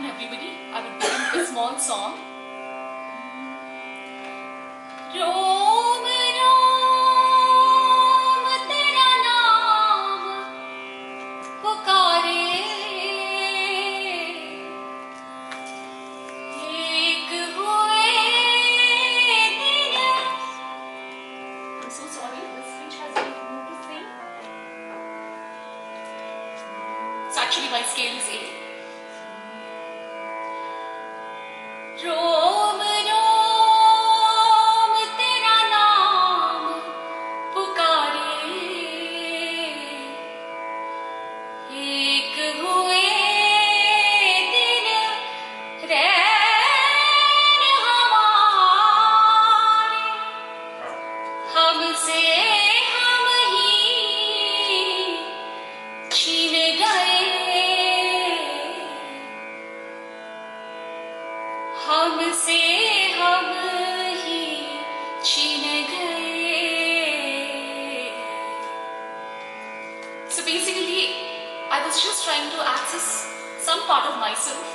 Everybody, I will begin with a small song. रोम रोम तेरा नाम पुकारे, एक हुए दिन. I'm so sorry, this speech has been moved to C. So actually my scale is A. रोम रोम तेरा नाम पुकारे, एक हुए दिन रैन हमारे, हमसे हम ही छीन गए, हमसे हम ही छीन गए. So basically, I was just trying to access some part of myself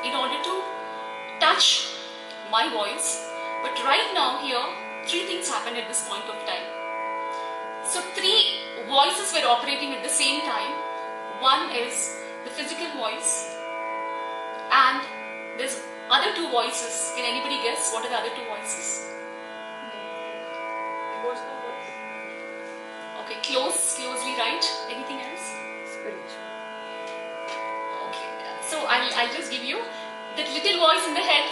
in order to touch my voice. But right now here, three things happened at this point of time. So three voices were operating at the same time. One is the physical voice, and there's other two voices. Can anybody guess what are the other two voices? Emotional voice. Okay, closely right. Anything else? Spiritual. Okay, so I'll just give you that little voice in the head.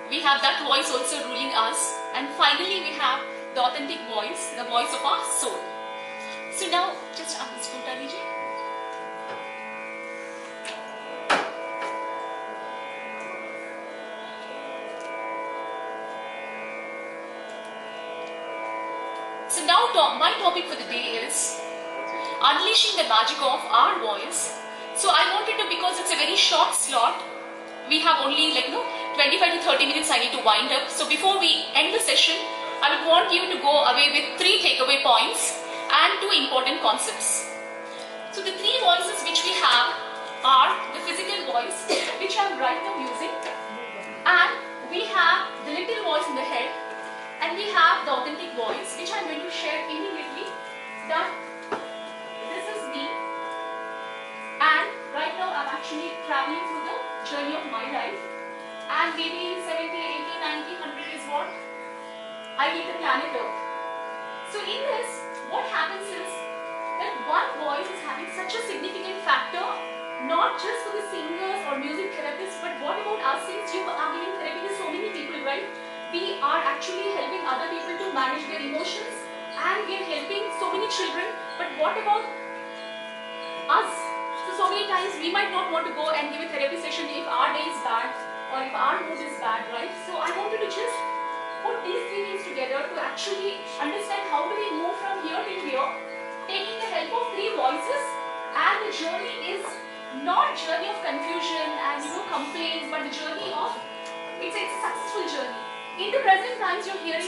We have that voice also ruling us, and finally we have the authentic voice, the voice of our soul. So now, just ask this Punta Ji. So now my topic for the day is unleashing the magic of our voice. So I wanted to, because it's a very short slot, we have only 25 to 30 minutes I need to wind up. So before we end the session, I would want you to go away with 3 takeaway points and 2 important concepts. So the 3 voices which we have are the physical voice, which I'm right now using, and we have the little voice in the head, and we have the authentic voice, which I'm going to share immediately. That this is me, and right now I'm actually traveling through the journey of my life, and maybe 70, 80, 90, 100 is what I leave the planet Earth. So in this, what happens is that one voice is having such a significant factor, not just for the singers or music therapists, but what about us? Since you are giving therapy to so many people, right? We are actually helping other people to manage their emotions, and we are helping so many children. But what about us? So many times we might not want to go and give a therapy session if our day is bad or if our mood is bad, right? So I wanted to just put these 3 things together to actually understand how do we move from here to here, taking the help of 3 voices. And the journey is not journey of confusion and complaints, but the journey of it's a successful journey. In the present times, you're hearing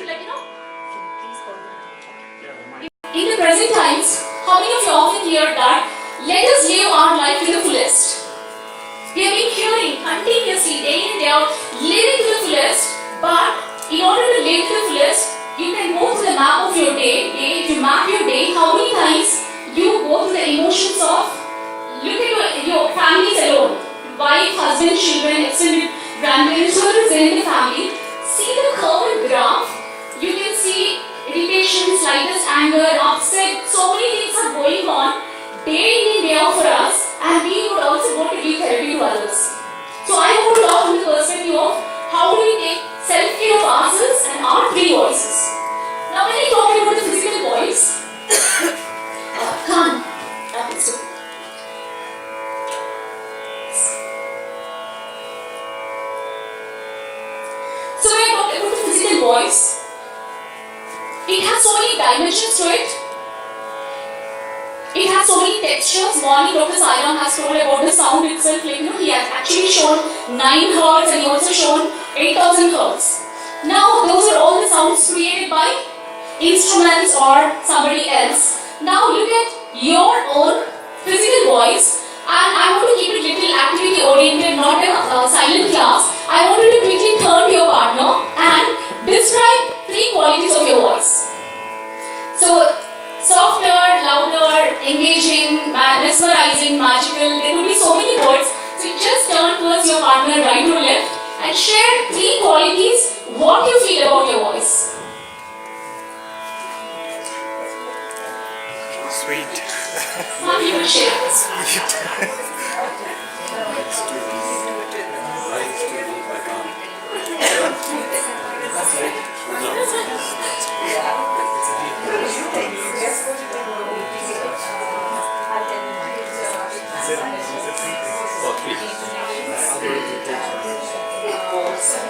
in the present times, how many of you often hear that, let us live our life to the fullest? We have been hearing continuously, day in and day out, living to the fullest, but in order to live to the fullest, you can go through the map of your day. If you map your day, how many times you go through the emotions of, look at your families alone, wife, husband, children, extended grandparents, whoever is there in the family. See the curved graph, you can see irritation, slightest anger, upset, so many things are going on day in and day out for us, and we would also want to give therapy to others. So I want to talk from the perspective of how do we take self-care of ourselves and our 3 voices. Now when I talk about the physical voice, come, so. So when I talk about the physical voice, it has so many dimensions to it. It has so many textures. Morning, Dr. Sairam has told about the sound itself. He has actually shown 9 Hz and he also shown 8000 Hz. Now, those are all the sounds created by instruments or somebody else. Now, look at your own physical voice, and I want to keep it little activity oriented towards your partner right or left and share 3 qualities what you feel about your voice. Sweet. Some people share.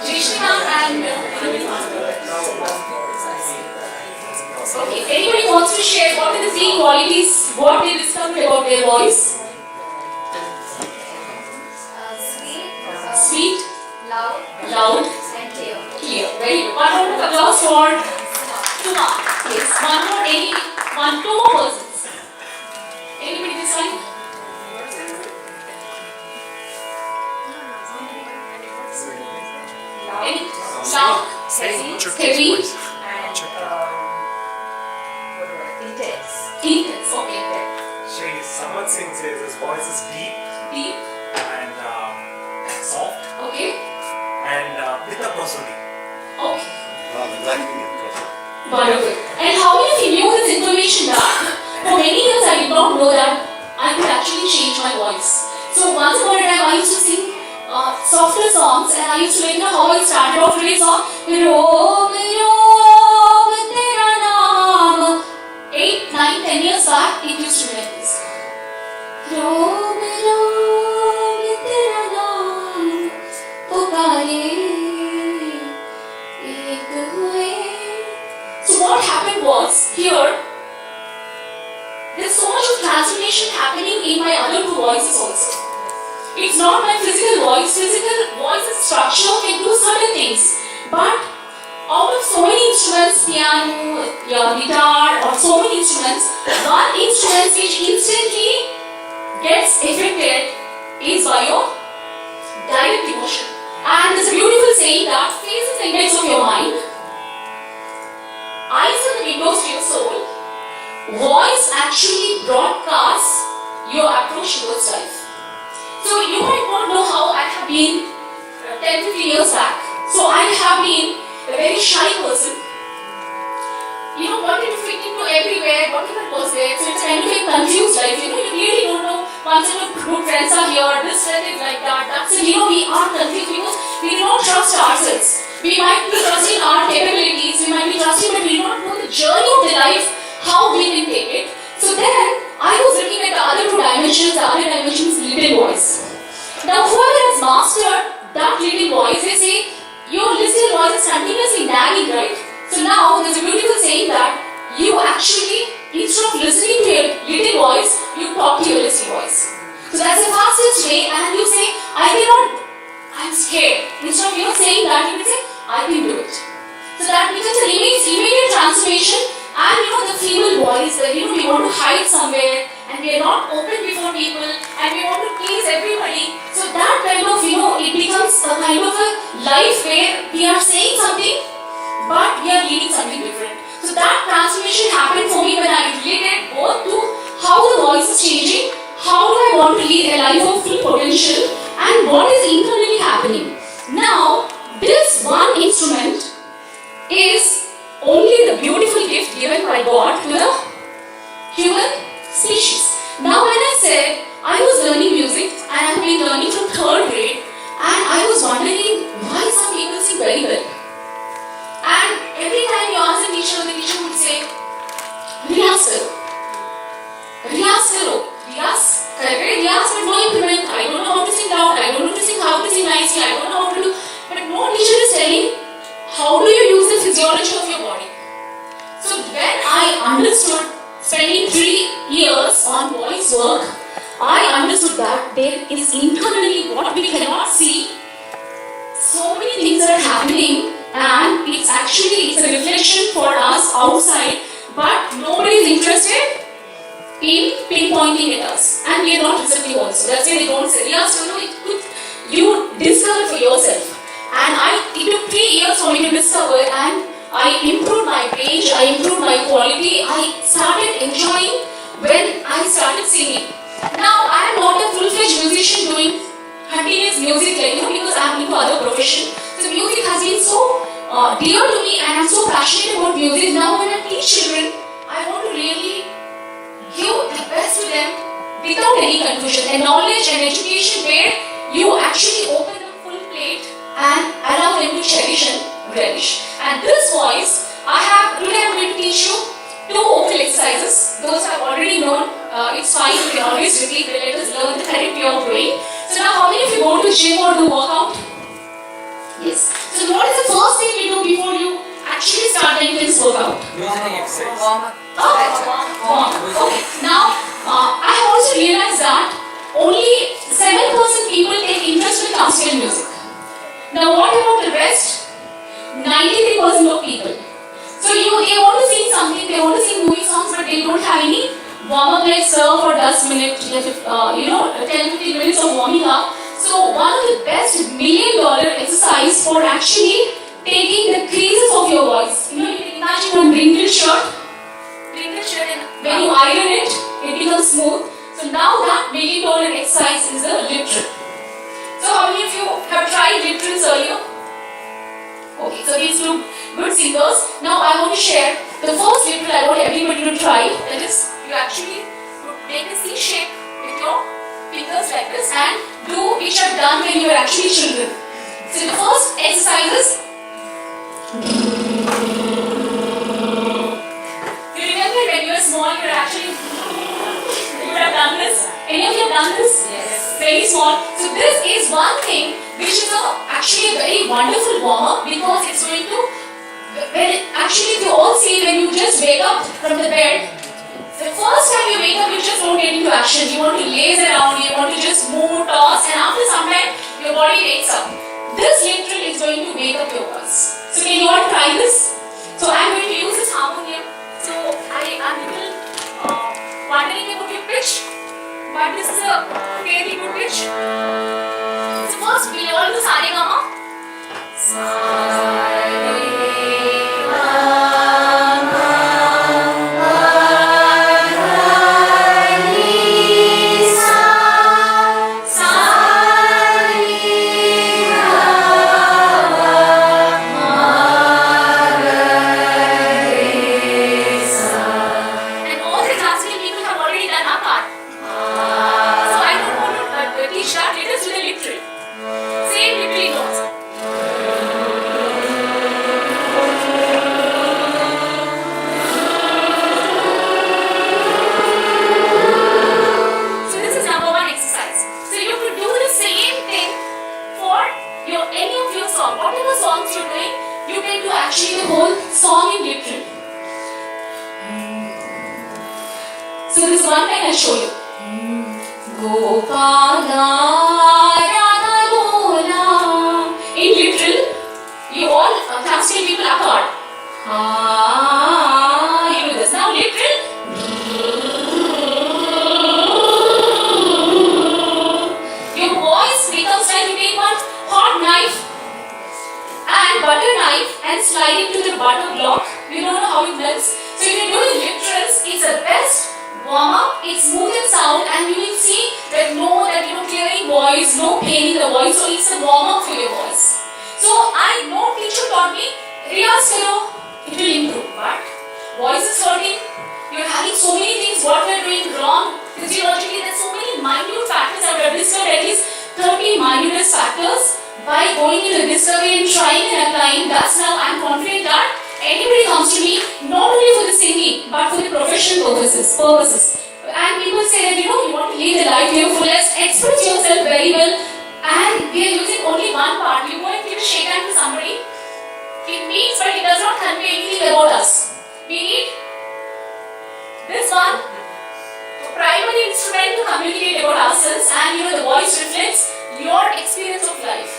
Jishna and okay, anybody wants to share what are the 3 qualities, what they discovered about their voice? Sweet, loud, and clear. clear. Very good. One round of applause for Tuma. Yes. One more, two more persons. Anybody this time? Any? Loud, heavy, And intense. intense. Okay. Someone sings it, his voice is deep Deep. and soft Okay. and with a personality. Okay. Wonderful. And how many of you knew this information that for many years I did not know that I could actually change my voice. So once upon a time I used to sing softer songs and I used to like how I started off today's song. Rom, Rom, Tera Naam. 8, 9, 10 years back it used to be like this. Rom, Rom, Tera Naam. Pukare. So what happened was, here, there's so much of transformation happening in my other 2 voices also. It's not my physical voice and structure can do certain things. But out of so many instruments, piano, guitar, or so many instruments, one instrument which instantly gets affected is by your direct emotion. And there's a beautiful saying that face is the index of your mind. Eyes are the windows to your soul. Voice actually broadcasts your approach towards life. So you might not know how I have been 10, 15 years back. So I have been a very shy person. You know, wanted to fit into everywhere, whatever was there. So it's kind of a confused life. You know, you really don't know. One set of good friends are here, this friend is like that. That's it. You know, we are confused because we do not trust ourselves. We might be trusting our capabilities, we might be trusting, but we do not know the journey of the life, how we can take it. So then, I was looking at the other 2 dimensions, the other dimension is little voice. Now, whoever has mastered that little voice, they say, your listening voice is continuously nagging, right? So now, there's a beautiful saying that you actually, instead of listening to your little voice, you talk to your listening voice. So that's the fastest way, and you say, I'm scared. Instead of saying that, you can say, I can do it. So that becomes an immediate transformation, and the feeble voice that we want to hide somewhere and we are not open before people and we want to please everybody. So that kind of it becomes a kind of a life where we are saying something but we are leading something different. So that transformation happened for me when I related both to how the voice is changing, how do I want to lead a life of full potential, and what is internally happening. Now, this one instrument is only the beautiful gift given by God to the human species. Now, when I said I was learning music and I have been learning from 3rd grade, and I was wondering why some people sing very well. And every time you ask the teacher would say, Riyas karo. Riyas karo. Riyas, Riyas, but no improvement. I don't know how to sing loud, I don't know how to sing nicely, I don't know how to do. But no teacher is telling, how do you use the physiology of your body? So when I understood, spending 3 years on voice work, I understood that there is internally what we cannot see. So many things are happening, and it's a reflection for us outside, but nobody is interested in pinpointing at us, and we are not receptive also. That's why they don't say, yes, you discover for yourself. And it took 3 years for me to discover, and I improved my range, I improved my quality, I started enjoying when I started singing. Now I am not a full-fledged musician doing continuous music like profession. So music has been so dear to me, and I'm so passionate about music. Now when I teach children, I want to really give the best to them without any confusion. A knowledge and education where you actually open the full plate and allow them to cherish and relish. And this voice, today I'm going to teach you 2 vocal exercises. Those I've already known. It's fine, you can always repeat, but let us learn the correct way of doing. So now how many of you go to gym or do workout? Yes. So what is the first thing you do before you actually start the intense workout? Breathing exercise. Warm. Okay. Now, I have also realized that only 7% people take interest in classical music. Now, what about the rest? 93% of people. So they want to sing something, they want to sing movie songs, but they don't have any warm up like surf or dust minute, 10-15 minutes of warming up. So one of the best $1 million exercise for actually taking the creases of your voice. You can imagine one wrinkled shirt, and when you iron it, it becomes smooth. So now that $1 million exercise is a lip trill. So how many of you have tried lip trills earlier? Okay, so these 2 good singers. Now I want to share the first lip trill I want everybody to try. That is, you actually make a C shape with your fingers like this and do which are done when you are actually children. So the first exercise is, you remember when you were small, you would have done this. Any of you have done this? Yes. Very small. So this is one thing which is actually a very wonderful warm-up, because it's going to, if you all see, when you just wake up from the bed, the first time you wake up, you just don't get into action. You want to laze around, you want to just move, toss, and after some time, your body wakes up. This lip trill is going to wake up your voice. So can you all try this? So I'm going to use this harmonium. So I am a little wondering about your pitch, but this is a fairly good pitch. So first, will you all do sa re ga ma? Sa re So this one line I'll show you. Gopala Radha Lola. In literal, you all classical people accord. You do this. Now literal. Your voice becomes like you take one hot knife and butter knife and slide it to the butter block. You don't know how it melts. So if you do the literals, it's the best warm up, it's smooth and sound, and you will see that clearing voice, no pain in the voice, so it's a warm up for your voice. So no teacher taught me, riyaz karo, it will improve, but voice is hurting, you're having so many things, what we're doing wrong, physiologically, there's so many minute factors. I have discovered at least 30 minute factors by going into the discovery and trying and applying. Thus now I'm confident that anybody comes to me not only for the singing but for the professional purposes. And people say that you want to lead the life to your fullest, express yourself very well, and we are using only one part. You go and give a shake hand to somebody, it means but it does not convey anything about us. We need this one primary instrument to communicate about ourselves, and the voice reflects your experience of life.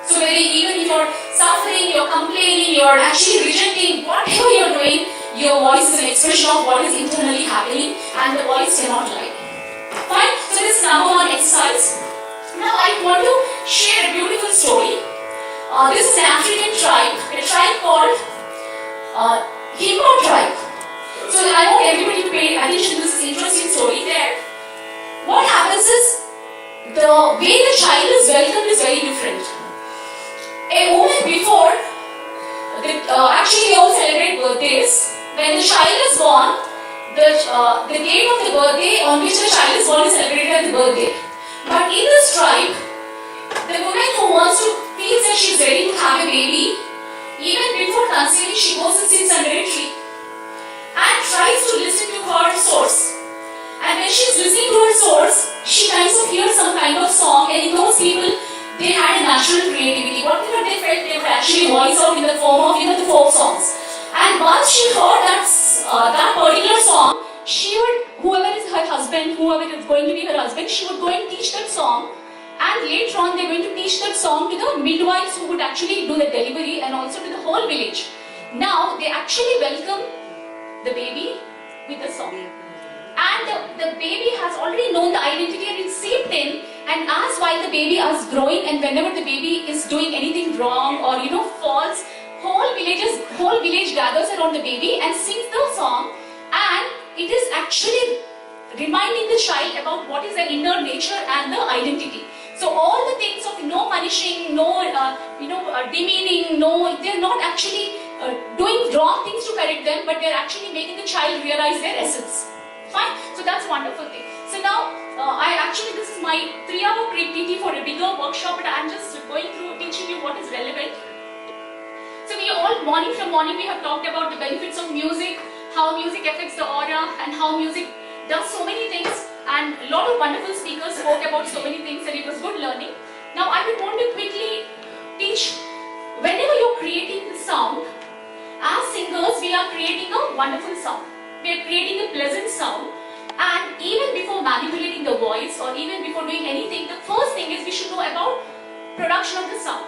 So even if you're suffering, you're complaining, you're actually rejecting, whatever you're doing, your voice is an expression of what is internally happening, and the voice cannot lie. Fine? So this is number one exercise. Now I want to share a beautiful story. This is an African tribe, a tribe called Himba tribe. So I want everybody to pay attention to this interesting story there. What happens is, the way the child is welcomed is very different. the date of the birthday on which the child is born is celebrated as the birthday. But in this tribe, the woman who wants to feels that she's ready to have a baby, even before conceiving, she goes and sits under a tree and tries to listen to her source. And when she's listening to her source, she kinds of hears some kind of song, and in those people, they had a natural creativity. Whatever they felt, they would actually voice out in the form of, the folk songs. And once she heard that particular song, she would, whoever is her husband, whoever is going to be her husband, she would go and teach that song. And later on, they're going to teach that song to the midwives who would actually do the delivery, and also to the whole village. Now, they actually welcome the baby with the song. And the baby has already known the identity and it's seeped in. And as while the baby is growing, and whenever the baby is doing anything wrong or falls, whole village gathers around the baby and sings the song. And it is actually reminding the child about what is the inner nature and the identity. So all the things of no punishing, no demeaning, they're not actually doing wrong things to correct them, but they're actually making the child realize their essence. Fine. So that's a wonderful thing. So now, this is my 3-hour PT for a bigger workshop, but I'm just going through teaching you what is relevant. So we all, morning from morning, we have talked about the benefits of music, how music affects the aura, and how music does so many things. And a lot of wonderful speakers spoke about so many things, and it was good learning. Now I would want to quickly teach, whenever you're creating the sound, as singers, we are creating a wonderful sound. We are creating a pleasant sound, and even before manipulating the voice or even before doing anything, the first thing is we should know about production of the sound.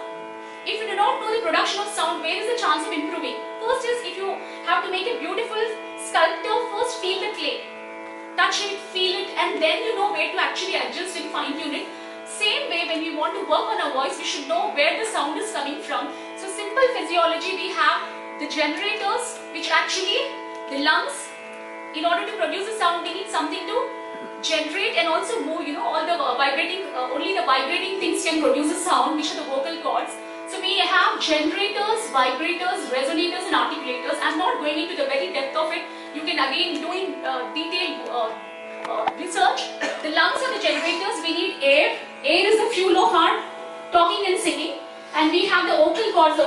If you do not know the production of sound, where is the chance of improving? First is, if you have to make a beautiful sculpture, first feel the clay. Touch it, feel it, and then you know where to actually adjust and fine tune it. Same way, when we want to work on our voice, we should know where the sound is coming from. So simple physiology, we have the generators, which actually, the lungs, in order to produce a sound, we need something to generate and also move, all the only the vibrating things can produce a sound, which are the vocal cords. So we have generators, vibrators, resonators and articulators. I'm not going into the very depth of it. You can again do in detailed research. The lungs are the generators, we need air. Air is the fuel of our talking and singing. And we have the vocal cords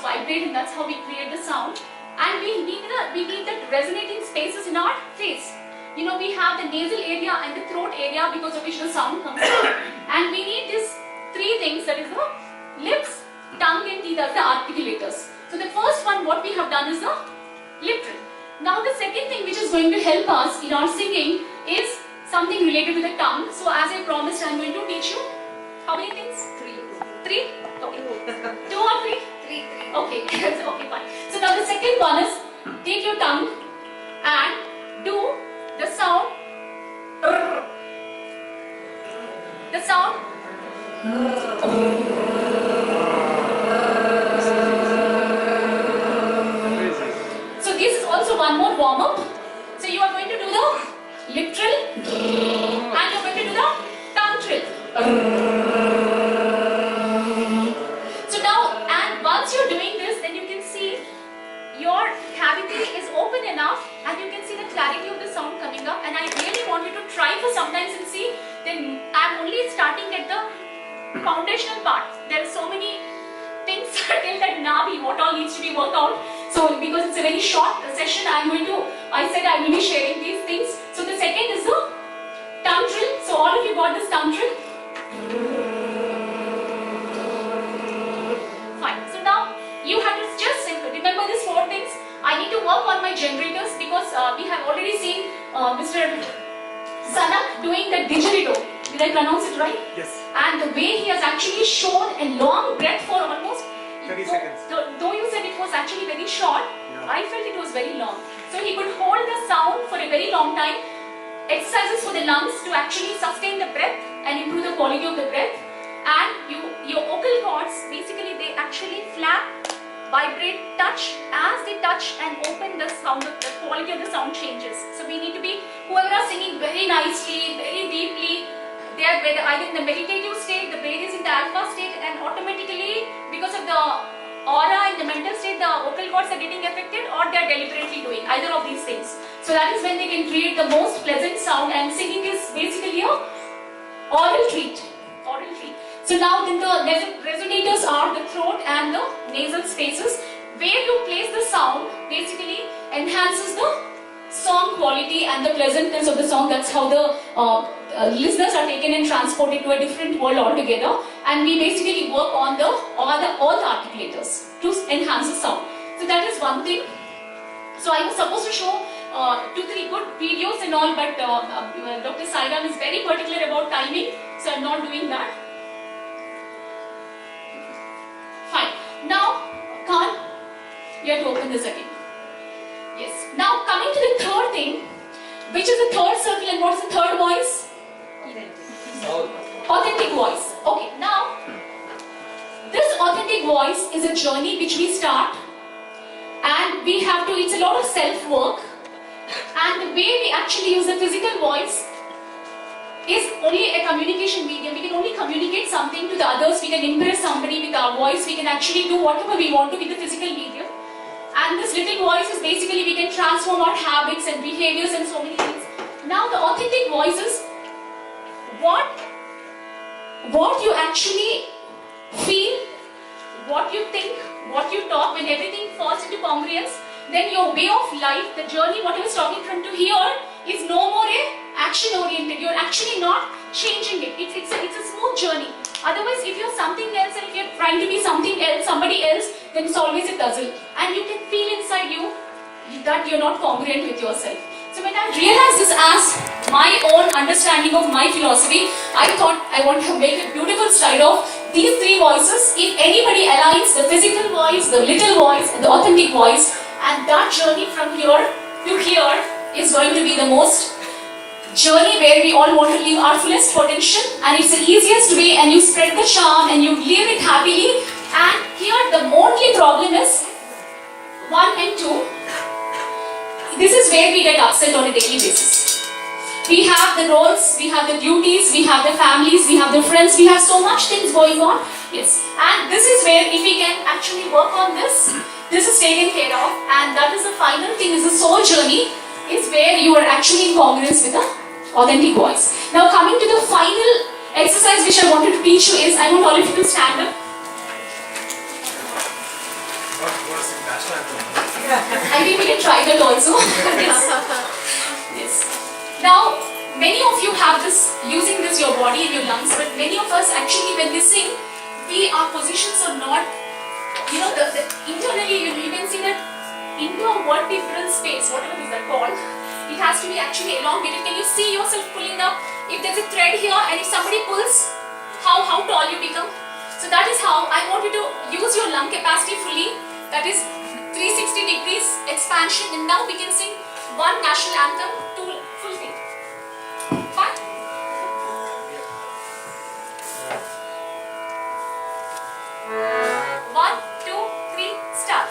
vibrate, and that's how we create the sound. And we need that resonating spaces in our face. We have the nasal area and the throat area because of which the sound comes out. And we need these 3 things, that is the lips, tongue and teeth are the articulators. So the first one, what we have done is the lip trill. Now the second thing which is going to help us in our singing is something related to the tongue. So as I promised, I am going to teach you how many things? 3? Okay. 2 or 3? 3. Okay. Okay, fine. So now the second one is, take your tongue and do the sound. The sound. So this is also one more warm up. So you are going to do the lip trill and you are going to do the tongue trill. So now, and once you are doing this, then you can see your cavity is open enough and you can see the clarity of the sound coming up. And I really want you to try for some times and see. Then I am only starting at the foundational part. There are so many things till that navi, what all needs to be worked out. So because it's a very short session, I said I will be sharing these things. So the second is the tongue trill. So all of you got this tongue trill. Fine. So now you have to just remember these 4 things. I need to work on my generators because we have already seen Mr. Sanak doing the didgeridoo. Did I pronounce it right? Yes. And the way he has actually shown a long breath for almost 30 seconds. Though you said it was actually very short, Yeah. I felt it was very long. So he could hold the sound for a very long time. Exercises for the lungs to actually sustain the breath and improve the quality of the breath. And your vocal cords, basically they actually flap, vibrate, touch. As they touch and open, the sound, the quality of the sound changes. So we need to be, whoever are singing very nicely, very deeply, they are either in the meditative state, the brain is in the alpha state, and automatically, because of the aura and the the mental state, the vocal cords are getting affected, or they are deliberately doing either of these things. So that is when they can create the most pleasant sound, and singing is basically a oral treat. Oral treat. So now then the resonators are the throat and the nasal spaces. Where you place the sound basically enhances the song quality and the pleasantness of the song. That's how the listeners are taken and transported to a different world altogether. And we basically work on all the articulators to enhance the sound. So that is one thing. So I was supposed to show 2-3 good videos and all, but Dr. Sairam is very particular about timing, so I'm not doing that. Fine. Now, Khan, you have to open this again. Yes. Now, coming to the third thing, which is the third circle, and what's the third voice? Authentic voice. Okay. Now, this authentic voice is a journey which we start, and we have to, it's a lot of self-work, and the way we actually use the physical voice is only a communication medium. We can only communicate something to the others, we can impress somebody with our voice, we can actually do whatever we want to with the physical medium. And this little voice is basically, we can transform our habits and behaviors and so many things. Now the authentic voice is what you actually feel, what you think, what you talk. When everything falls into congruence, then your way of life, the journey, what I was talking from to here, is no more a action oriented. You're actually not changing it. It's a smooth journey. Otherwise, if you're something else and if you're trying to be something else, somebody else, then it's always a puzzle. And you can feel inside you that you're not congruent with yourself. So when I realized this as my own understanding of my philosophy, I thought I want to make a beautiful slide of these three voices. If anybody aligns the physical voice, the little voice, and the authentic voice, and that journey from here to here is going to be the most journey where we all want to live our fullest potential, and it's the easiest way, and you spread the charm and you live it happily. And here the only problem is 1 and 2. This is where we get upset on a daily basis. We have the roles, we have the duties, we have the families, we have the friends, we have so much things going on. Yes, and this is where if we can actually work on this is taken care of, and that is the final thing, is the soul journey, is where you are actually in congruence with the authentic voice. Now coming to the final exercise which I wanted to teach you is, I want all of you to stand up. What is the national anthem? I think we can try that also. Yes. Yes. Now, many of you have this, using this your body and your lungs, but many of us actually when we sing, our positions are not, internally you can see that into a vertebral space, whatever is that called, it has to be actually elongated. Can you see yourself pulling up? If there's a thread here and if somebody pulls, how tall you become? So that is how I want you to use your lung capacity fully. That is 360 degrees expansion, and now we can sing one national anthem to full thing. Fine? One, two, three, start.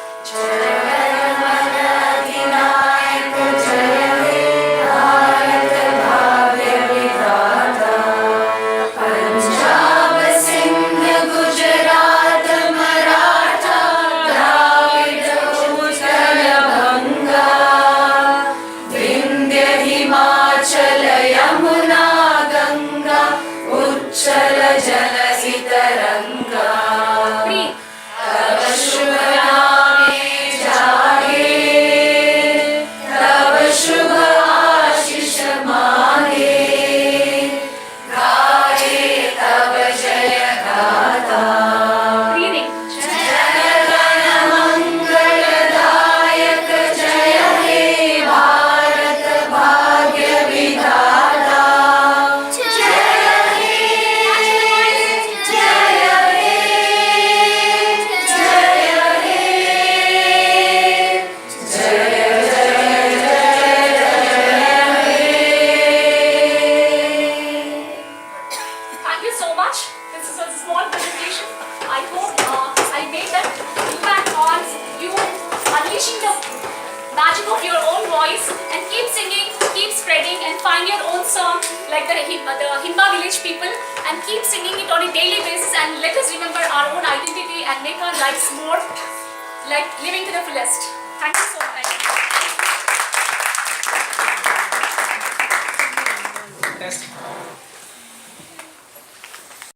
like living to the fullest. Thank you so much. Test.